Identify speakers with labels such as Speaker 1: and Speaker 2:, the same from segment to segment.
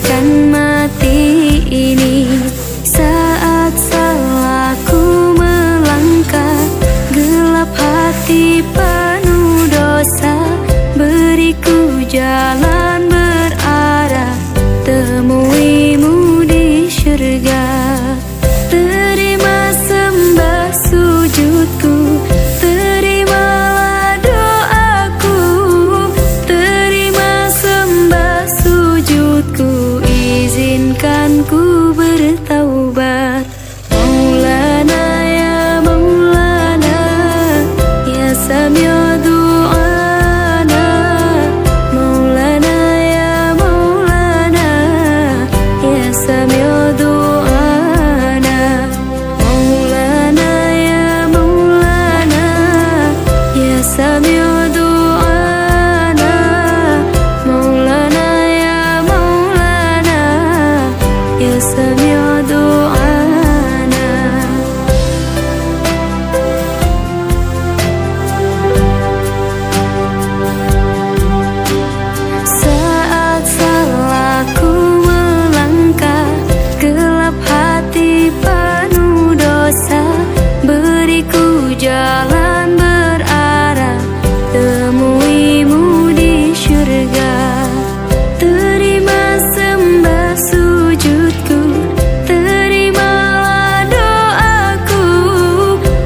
Speaker 1: akan mati ini. Saat salahku melangkah, gelap hati penuh dosa, beriku jalan berarah temuimu di syurga. Terima sembah sujudku, terimalah doaku, terima sembah sujudku, izinkan ku bertaubat. Maulana ya Maulana, ya Sami'u du'ana. Maulana ya Maulana, ya Sami'u du'ana. Maulana ya Maulana, ya Sami'u du'ana. Maulana ya Maulana, ya Sami'u du'ana. Saat salahku melangkah, gelap hati penuh dosa, beriku jalan berarah temuimu di syurga. Terima sembah sujudku, terimalah doaku,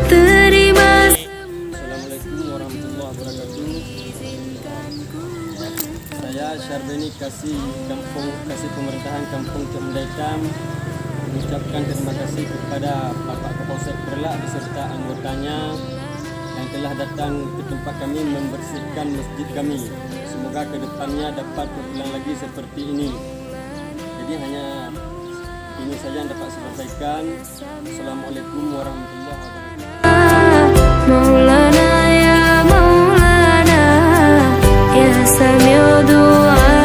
Speaker 1: terima
Speaker 2: Assalamualaikum warahmatullahi wabarakatuh. Saya Syarbeni Kasih Pemerintahan Kampung Cemdaitam mengucapkan terima kasih kepada Bapak Kapolsek Perlak beserta anggotanya yang telah datang ke tempat kami membersihkan masjid kami. Semoga kedepannya dapat berulang lagi seperti ini. Jadi hanya ini saja yang dapat saya sampaikan. Assalamualaikum warahmatullahi wabarakatuh.
Speaker 1: Maulana ya Maulana, ya Sami'u du'ana.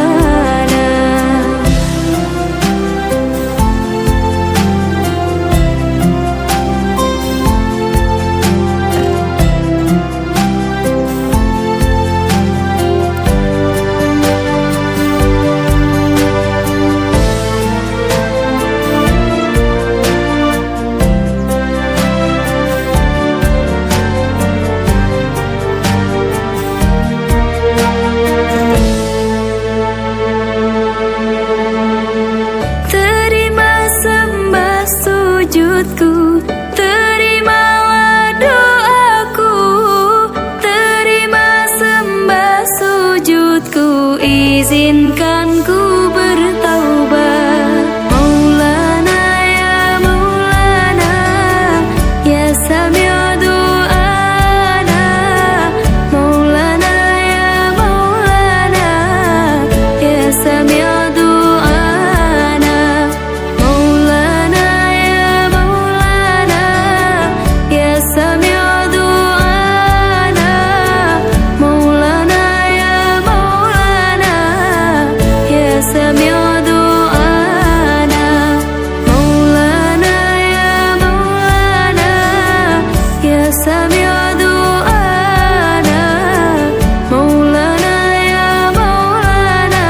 Speaker 1: Terima sembah sujudku, terimalah doaku, terima sembah sujudku, izinkan ku bertaubat. Maulana ya Maulana, ya Sami'u du'ana. Maulana ya Maulana, ya Sami'u du'ana. Maulana ya Maulana, ya Sami'u du'ana. Maulana ya Maulana, ya Sami'u du'ana. Maulana ya Maulana, ya Sami'u du'ana. Maulana ya Maulana,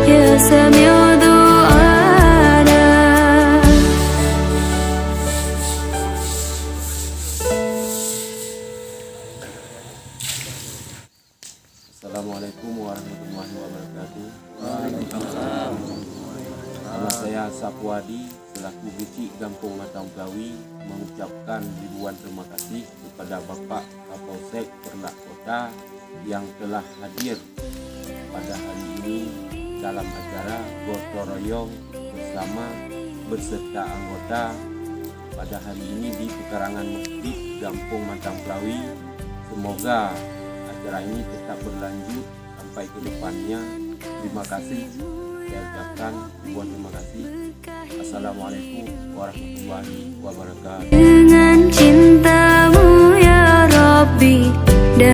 Speaker 1: ya Sami'u du'ana.
Speaker 3: Assalamualaikum warahmatullahi wabarakatuh. Nama saya Sapuadi selaku Bicik Kampung Matang Plawi mengucapkan ribuan terima kasih kepada Bapak Kapolsek Perlak Kota yang telah hadir pada hari ini dalam acara gotong royong bersama beserta anggota pada hari ini di pekarangan Masjid Kampung Matang Plawi. Semoga acara ini tetap berlanjut sampai ke depannya. Terima kasih. Saya ucapkan ribuan terima kasih. Assalamualaikum warahmatullahi wabarakatuh.
Speaker 1: Dengan cintamu ya Rabbi,